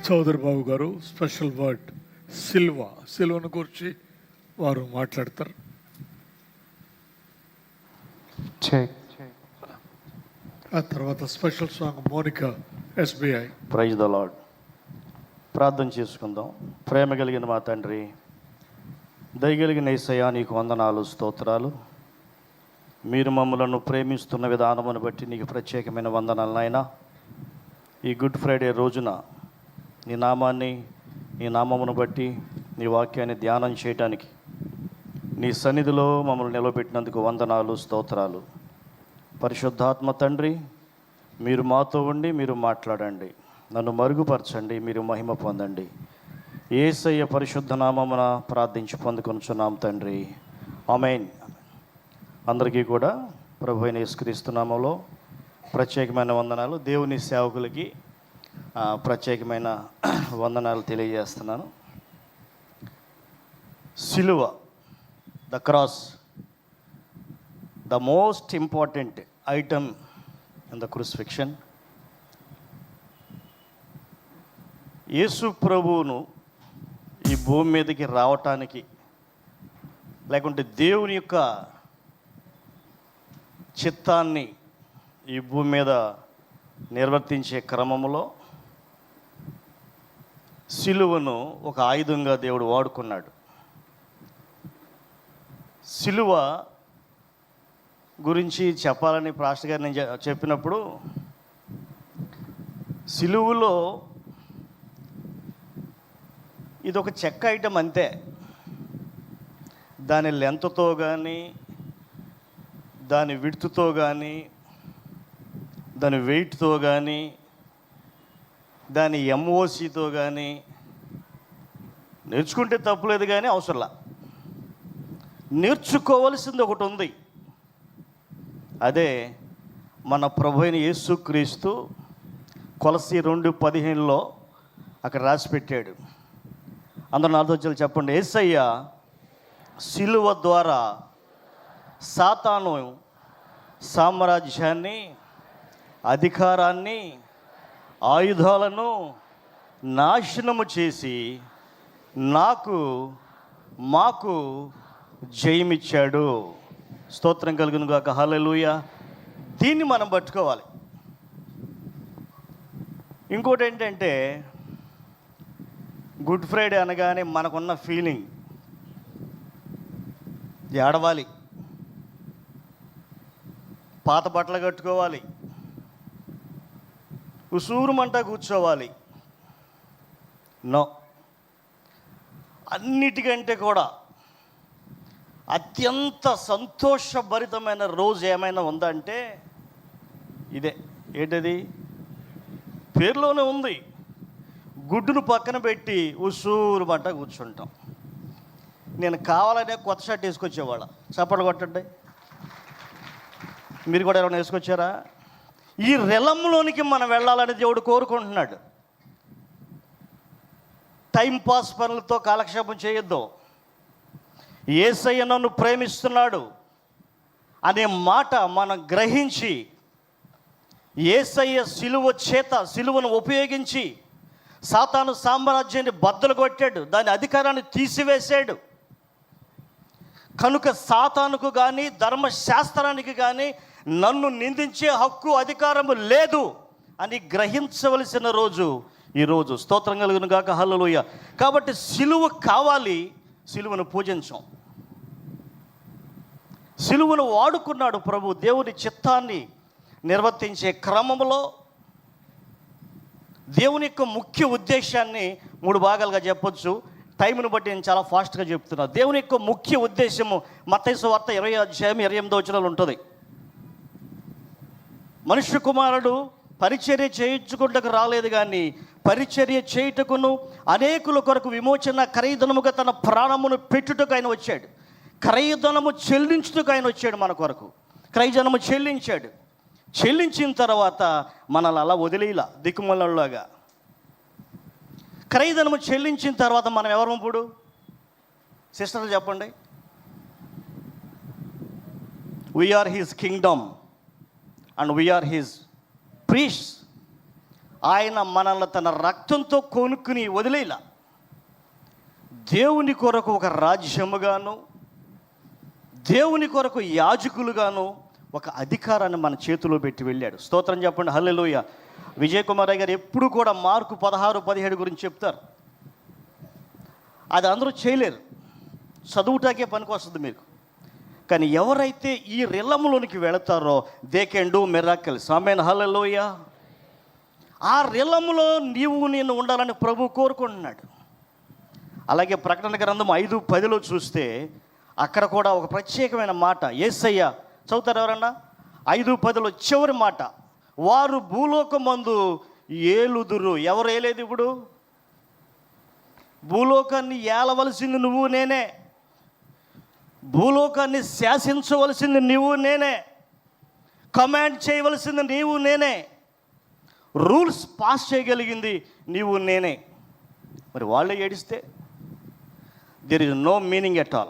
చౌదరి బాబు గారు special word సిల్వను గురించి వారు మాట్లాడతారు. ఆ తర్వాత special song Monica SBI. Praise the lord. ప్రార్థన చేసుకుందాం. ప్రేమ కలిగిన మా తండ్రి, దయగలిగిన యేసయ్యా, నీకు వందనాలు, స్తోత్రాలు. మీరు మమ్మలను ప్రేమిస్తున్న విధానమును బట్టి నీకు ప్రత్యేకమైన వందనాలు నాయనా. ఈ గుడ్ ఫ్రైడే రోజున నీ నామాన్ని, నీ నామమును బట్టి నీ వాక్యాన్ని ధ్యానం చేయటానికి నీ సన్నిధిలో మమ్మల్ని నిలబెట్టినందుకు వందనాలు, స్తోత్రాలు. పరిశుద్ధాత్మ తండ్రి, మీరు మాతో ఉండి మీరు మాట్లాడండి, నన్ను మరుగుపరచండి, మీరు మహిమ పొందండి. యేసయ్య పరిశుద్ధ నామమున ప్రార్థించి పొందుకొనుచున్నాం తండ్రి, ఆమేన్. అందరికీ కూడా ప్రభు అయిన యేసుక్రీస్తు నామములో ప్రత్యేకమైన వందనాలు. దేవుని సేవకులకి ప్రత్యేకమైన వందనాలు తెలియజేస్తున్నాను. సిలువ, the cross, the most important item in the crucifixion. Yesu ప్రభువును ఈ భూమి మీదకి రావటానికి, లేకుంటే దేవుని యొక్క చిత్తాన్ని ఈ భూమి మీద నిర్వర్తించే క్రమంలో సిలువను ఒక ఆయుధంగా దేవుడు వాడుకున్నాడు. సిలువ గురించి చెప్పాలని పాస్టర్ గారు నేను చెప్పినప్పుడు, సిలువలో ఇది ఒక చెక్క ఐటమ్ అంతే. దాని లెంత్తో కానీ, దాని విడ్త్తో కానీ, దాని వెయిట్తో కానీ, దాని MOCతో కానీ నేర్చుకుంటే తప్పులేదు, కానీ అవసరంలా. నేర్చుకోవలసింది ఒకటి ఉంది. అదే మన ప్రభు అయిన యేసుక్రీస్తు కొలస్సీ 2:15 అక్కడ రాసి పెట్టాడు. అందరూ నాతో చెప్పండి, యేసయ్య సిలువ ద్వారా సాతాను సామ్రాజ్యాన్ని, అధికారాన్ని, ఆయుధాలను నాశనము చేసి మాకు జయమిచ్చాడు. స్తోత్రం కలుగును గాక, హల్లెలూయా. దీన్ని మనం పట్టుకోవాలి. ఇంకోటి ఏంటంటే, గుడ్ ఫ్రైడే అనగానే మనకున్న ఫీలింగ్ ఏడవాలి, పాత బట్టలు కట్టుకోవాలి, ఉసూరుమంట కూర్చోవాలి. నో, అన్నిటికంటే కూడా అత్యంత సంతోషభరితమైన రోజు ఏమైనా ఉందంటే ఇదే. ఏంటది? పేరులోనే ఉంది. గుడ్డును పక్కన పెట్టి ఉసూరుమంట కూర్చుంటాం. నేను కావాలనే కొత్త షర్ట్ వేసుకొచ్చేవాళ్ళ. చప్పట్లు కొట్టండి. మీరు కూడా ఏమైనా వేసుకొచ్చారా? ఈ రెలంలోనికి మనం వెళ్ళాలని దేవుడు కోరుకుంటున్నాడు. టైంపాస్ పనులతో కాలక్షేపం చేయొద్దు. యేసయ్య నన్ను ప్రేమిస్తున్నాడు అనే మాట మనం గ్రహించి, యేసయ్య సిలువను ఉపయోగించి సాతాను సామ్రాజ్యాన్ని బద్దలు కొట్టాడు, దాని అధికారాన్ని తీసివేశాడు. కనుక సాతానుకు కానీ, ధర్మశాస్త్రానికి కానీ నన్ను నిందించే హక్కు, అధికారము లేదు అని గ్రహించవలసిన రోజు ఈరోజు. స్తోత్రం కలుగును గాక, హల్లెలూయా. కాబట్టి సిలువ కావాలి, సిలువను పూజించం. సిలువను వాడుకున్నాడు ప్రభు దేవుని చిత్తాన్ని నిర్వర్తించే క్రమంలో. దేవుని యొక్క ముఖ్య ఉద్దేశాన్ని 3 భాగాలుగా చెప్పొచ్చు. టైంను బట్టి నేను చాలా ఫాస్ట్గా చెప్తున్నా. దేవుని యొక్క ముఖ్య ఉద్దేశము మత్తయి సువార్త 20:28 ఉంటుంది. మనుష్య కుమారుడు పరిచర్య చేయించుకుంటకు రాలేదు, కానీ పరిచర్య చేయుటకును అనేకుల కొరకు విమోచన క్రయధనముగా తన ప్రాణమును పెట్టుటకు ఆయన వచ్చాడు. క్రయధనము చెల్లించుటకు ఆయన వచ్చాడు. మన కొరకు క్రయధనము చెల్లించాడు. చెల్లించిన తర్వాత మనల్ని అలా వదిలేలా దిక్కుమల్లలాగా. క్రయధనము చెల్లించిన తర్వాత మనం ఎవరు ఇప్పుడు? సిస్టర్లు చెప్పండి. We are his kingdom and we are his priests. ఆయన మనల్ని తన రక్తంతో కొనుక్కుని వదిలేలా, దేవుని కొరకు ఒక రాజ్యముగాను, దేవుని కొరకు యాజకులుగాను ఒక అధికారాన్ని మన చేతిలో పెట్టి వెళ్ళాడు. స్తోత్రం చెప్పండి, హల్లెలూయా. విజయ్ కుమార్ గారు ఎప్పుడు కూడా మార్కు 16-17 గురించి చెప్తారు. అది అందరూ చేయలేరు, చదువుటాకే పనికి వస్తుంది మీకు. కానీ ఎవరైతే ఈ రిలములోనికి వెళతారో దే కెన్ డూ మిరాకిల్స్. ఆమేన్, హల్లెలూయా. ఆ రిలములో నీవు నేను ఉండాలని ప్రభు కోరుకుంటున్నాడు. అలాగే ప్రకటన గ్రంథం 5:10 చూస్తే అక్కడ కూడా ఒక ప్రత్యేకమైన మాట యేసయ్య చదువుతారు ఎవరన్నా? 5:10 చివరి మాట, వారు భూలోకమందు ఏలుదురు. ఎవరు ఏలేదు? ఇప్పుడు భూలోకాన్ని ఏలవలసింది నువ్వు నేనే, భూలోకాన్ని శాసించవలసింది నీవు నేనే, కమాండ్ చేయవలసింది నీవు నేనే, రూల్స్ పాస్ చేయగలిగింది నీవు నేనే. మరి వాళ్ళే ఏడిస్తే there is no meaning at all.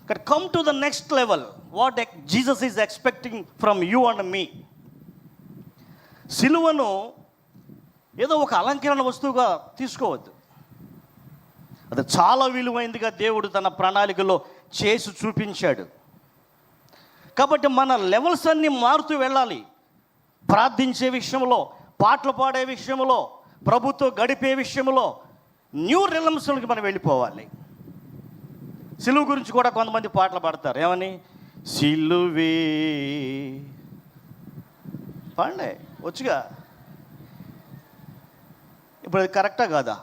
But come to the next level, what Jesus is expecting from you and me. సిలువను ఏదో ఒక అలంకరణ వస్తువుగా తీసుకోవద్దు. అది చాలా విలువైందిగా దేవుడు తన ప్రణాళికలో చేసి చూపించాడు. కాబట్టి మన లెవెల్స్ అన్నీ మారుతూ వెళ్ళాలి. ప్రార్థించే విషయంలో, పాటలు పాడే విషయంలో, ప్రభుతో గడిపే విషయంలో న్యూ రిలమ్స్లోకి మనం వెళ్ళిపోవాలి. సిలువ గురించి కూడా కొంతమంది పాటలు పాడతారు. ఏమని? సిలువే పాండే వచ్చుగా. ఇప్పుడు అది కరెక్టా కాదా?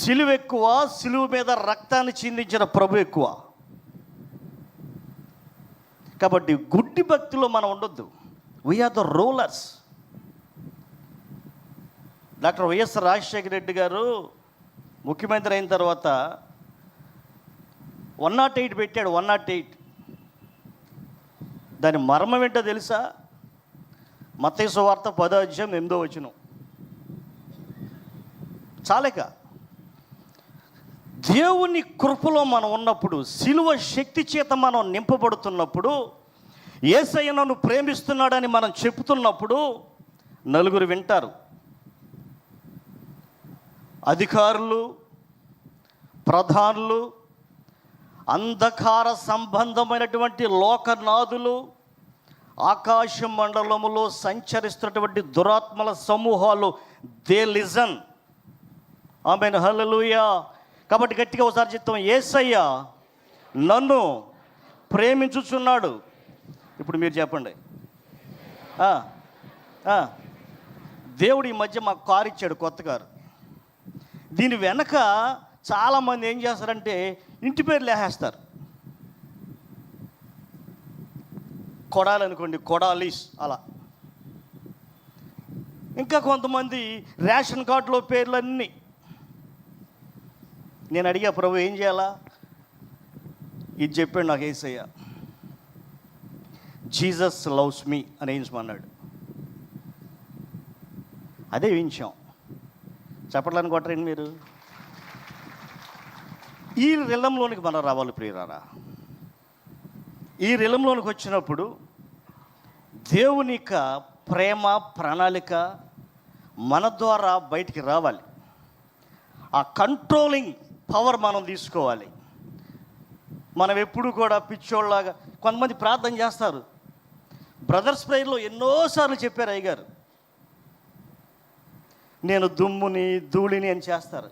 సిలువ ఎక్కువ, సిలువ మీద రక్తాన్ని చిందించిన ప్రభు ఎక్కువ. కాబట్టి గుడ్డి భక్తిలో మనం ఉండొద్దు. We are the rulers. Doctor YS Rajasekhara Reddy garu ముఖ్యమంత్రి అయిన తర్వాత 108 పెట్టాడు. 108 దాని మర్మం ఏంటో తెలుసా? మత్తయి సువార్త 10:8 చాలేక దేవుని కృపలో మనం ఉన్నప్పుడు, సిలువ శక్తి చేత మనం నింపబడుతున్నప్పుడు, యేసయ్య నన్ను ప్రేమిస్తున్నాడని మనం చెప్తున్నప్పుడు నలుగురు వింటారు. అధికారులు, ప్రధానులు, అంధకార సంబంధమైనటువంటి లోకనాథులు, ఆకాశ మండలములో సంచరిస్తున్నటువంటి దురాత్మల సమూహాలు, దే లిజన్. ఆమేన్, హల్లెలూయా. కాబట్టి గట్టిగా ఒకసారి చెప్తాం, యేసయ్య నన్ను ప్రేమించుచున్నాడు. ఇప్పుడు మీరు చెప్పండి. దేవుడు ఈ మధ్య మాకు కారు ఇచ్చాడు, కొత్త కారు. దీని వెనక చాలామంది ఏం చేస్తారంటే ఇంటి పేరు లేసేస్తారు. కొడాలనుకోండి, కొడాలీస్ అలా. ఇంకా కొంతమంది రేషన్ కార్డులో పేర్లన్నీ. నేను అడిగా, ప్రభు ఏం చేయాలా? ఇది చెప్పాడు నాకు యేసయ్య, జీసస్ లవ్స్ మీ అని వేయించమన్నాడు. అదే వేయించాం. చెప్పట్లని కొట్టరండి మీరు. ఈ రిలంలోనికి మనం రావాలి ప్రియులారా. ఈ రిలంలోనికి వచ్చినప్పుడు దేవుని యొక్క ప్రేమ ప్రణాళిక మన ద్వారా బయటికి రావాలి. ఆ కంట్రోలింగ్ పవర్ మనం తీసుకోవాలి. మనం ఎప్పుడు కూడా పిచ్చోళ్ళలాగా, కొంతమంది ప్రార్థన చేస్తారు. బ్రదర్స్ ప్రేయర్లో ఎన్నోసార్లు చెప్పారు అయ్యగారు, నేను దుమ్ముని ధూళిని అని చేస్తారు.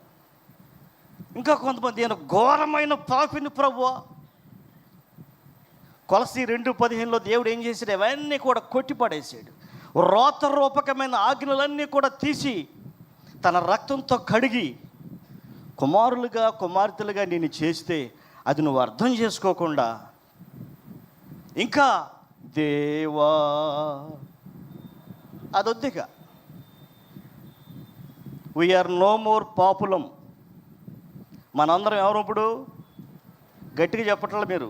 ఇంకా కొంతమంది నేను ఘోరమైన పాపిని ప్రభువా. కొలసీ 2:15 దేవుడు ఏం చేశాడు? అవన్నీ కూడా కొట్టిపడేసాడు. రోత రూపకమైన ఆజ్ఞలన్నీ కూడా తీసి తన రక్తంతో కడిగి కుమారులుగా కుమార్తెలుగా నేను చేస్తే అది నువ్వు అర్థం చేసుకోకుండా ఇంకా దేవా అదొద్దిక. వీఆర్ నో మోర్ పాపులం. మనందరం ఎవరు ఇప్పుడు? గట్టిగా చెప్పట్లేదు మీరు.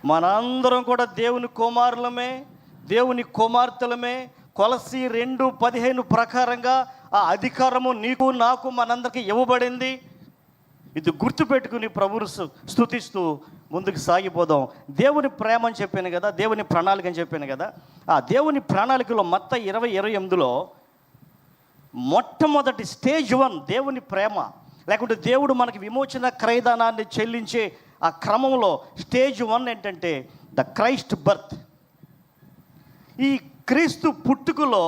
మనందరం కూడా దేవుని కుమారులమే, దేవుని కుమార్తెలమే. కొలసీ 2:15 ప్రకారంగా ఆ అధికారము నీకు నాకు మనందరికీ ఇవ్వబడింది. ఇది గుర్తుపెట్టుకుని ప్రభువును స్తుతిస్తూ ముందుకు సాగిపోదాం. దేవుని ప్రేమ అని చెప్పాను కదా, దేవుని ప్రణాళిక అని చెప్పాను కదా. ఆ దేవుని ప్రణాళికలో మత్తయి 20:28లో మొట్టమొదటి స్టేజ్ 1 దేవుని ప్రేమ, లేకుంటే దేవుడు మనకి విమోచన క్రయదానాన్ని చెల్లించే ఆ క్రమంలో స్టేజ్ 1 ఏంటంటే ద క్రైస్ట్ బర్త్. ఈ క్రీస్తు పుట్టుకలో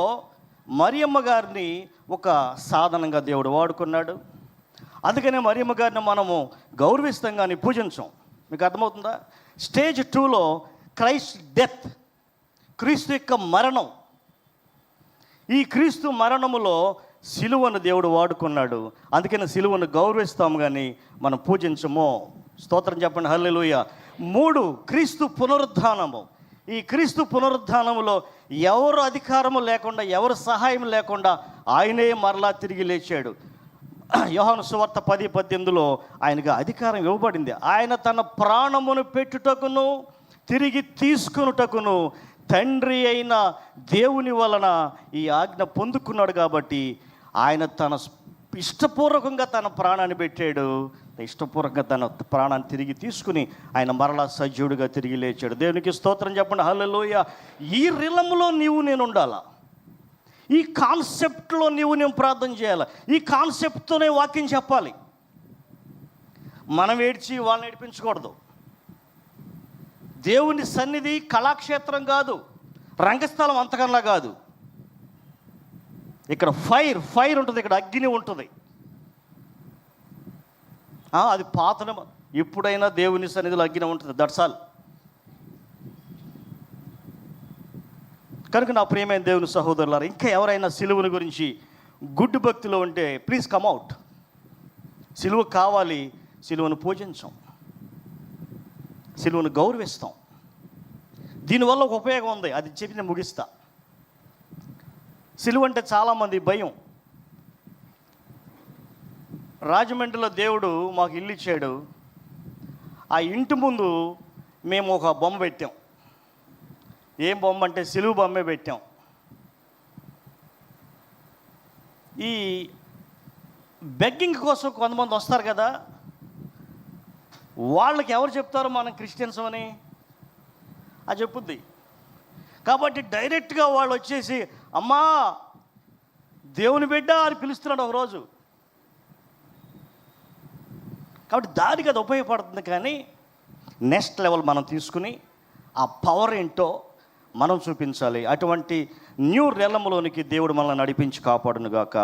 మరియమ్మ గారిని ఒక సాధనంగా దేవుడు వాడుకున్నాడు. అందుకనే మరియమ్మ గారిని మనము గౌరవిస్తాం కానీ పూజించం. మీకు అర్థమవుతుందా? స్టేజ్ 2లో క్రైస్ట్ డెత్, క్రీస్తు యొక్క మరణం. ఈ క్రీస్తు మరణములో సిలువను దేవుడు వాడుకున్నాడు. అందుకని సిలువను గౌరవిస్తాము కానీ మనం పూజించము. స్తోత్రం చెప్పండి, హల్లెలూయా. 3 క్రీస్తు పునరుద్ధానము. ఈ క్రీస్తు పునరుద్ధానములో ఎవరు అధికారము లేకుండా, ఎవరు సహాయం లేకుండా ఆయనే మరలా తిరిగి లేచాడు. యోహాను సువార్త 10:18లో ఆయనకు అధికారం ఇవ్వబడింది. ఆయన తన ప్రాణమును పెట్టుటకును తిరిగి తీసుకొనుటకును తండ్రి అయిన దేవుని వలన ఈ ఆజ్ఞ పొందుకున్నాడు. కాబట్టి ఆయన తన ఇష్టపూర్వకంగా తన ప్రాణాన్ని పెట్టాడు. ఇష్టపూర్వకంగా తన ప్రాణాన్ని తిరిగి తీసుకుని ఆయన మరలా సజీవుడిగా తిరిగి లేచాడు. దేవునికి స్తోత్రం చెప్పండి, హల్లెలూయా. ఈ రిలములో నీవు నేను ఉండాలా, ఈ కాన్సెప్ట్లో నేను ప్రార్థన చేయాలి, ఈ కాన్సెప్ట్తోనే వాక్యం చెప్పాలి. మనం ఏడ్చి వాళ్ళని ఏడిపించకూడదు. దేవుని సన్నిధి కళాక్షేత్రం కాదు, రంగస్థలం అంతకన్నా కాదు. ఇక్కడ ఫైర్ ఉంటుంది, ఇక్కడ అగ్ని ఉంటుంది. అది పాతన, ఎప్పుడైనా దేవుని సన్నిధిలో అగ్ని ఉంటుంది. That's all. కనుక నా ప్రియమైన దేవుని సహోదరులారా, ఇంకా ఎవరైనా సిలువను గురించి గుడ్డు భక్తిలో ఉంటే ప్లీజ్ కమ్ అవుట్. సిలువ కావాలి, సిలువను పూజించాం, సిలువను గౌరవిస్తాం. దీనివల్ల ఒక ఉపయోగం ఉంది, అది చెప్పి నేను ముగిస్తా. సిలువ అంటే చాలామంది భయం. రాజమండ్రిలో దేవుడు మాకు ఇల్లు ఇచ్చాడు. ఆ ఇంటి ముందు మేము ఒక బొమ్మ పెట్టాం. ఏం బొమ్మ అంటే సిలువ బొమ్మే పెట్టాం. ఈ బెగ్గింగ్ కోసం కొంతమంది వస్తారు కదా, వాళ్ళకి ఎవరు చెప్తారు మనం క్రిస్టియన్స్ అని? అది చెప్పుద్ది. కాబట్టి డైరెక్ట్గా వాళ్ళు వచ్చేసి అమ్మా దేవుని బిడ్డ అని పిలుస్తున్నాడు ఒకరోజు. కాబట్టి దానికి అది ఉపయోగపడుతుంది. కానీ నెక్స్ట్ లెవెల్ మనం తీసుకుని ఆ పవర్ ఏంటో మనం చూపించాలి. అటువంటి న్యూ రెలములోనికి దేవుడు మనల్ని నడిపించి కాపాడును గాక.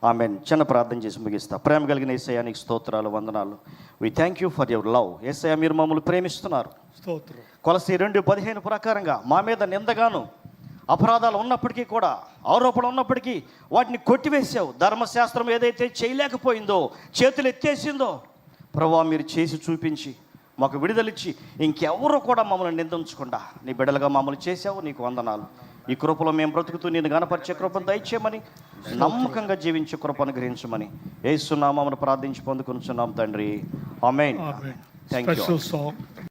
ఆమేన్. చిన్న ప్రార్థన చేసి ముగిస్తా. ప్రేమ కలిగిన యేసయ్యా, నీకు స్తోత్రాలు, వందనాలు. We thank you for your love. యేసయ్యా, మీరు మమ్మల్ని ప్రేమిస్తున్నారు. స్తోత్రం. కొలసీ 2:15 ప్రకారంగా మా మీద నిందగాను అపరాధాలు ఉన్నప్పటికీ కూడా, ఆరోపణ ఉన్నప్పటికీ వాటిని కొట్టివేసావు. ధర్మశాస్త్రం ఏదైతే చేయలేకపోయిందో, చేతులు ఎత్తేసిందో ప్రభువా, మీరు చేసి చూపించి మాకు విడుదలిచ్చి ఇంకెవరూ కూడా మమ్మల్ని నిందించకుండా నీ బిడ్డలుగా మమ్మల్ని చేసావు. నీకు వందనాలు. ఈ కృపలో మేము బ్రతుకుతూ నేను గణపరిచే కృపను దయచేయమని, నమ్మకంగా జీవించే కృపను గ్రహించమని యేసు నామమున ప్రార్థించి పొందుకొనుచున్నాం తండ్రి. Amen. Amen. Thank you. Special song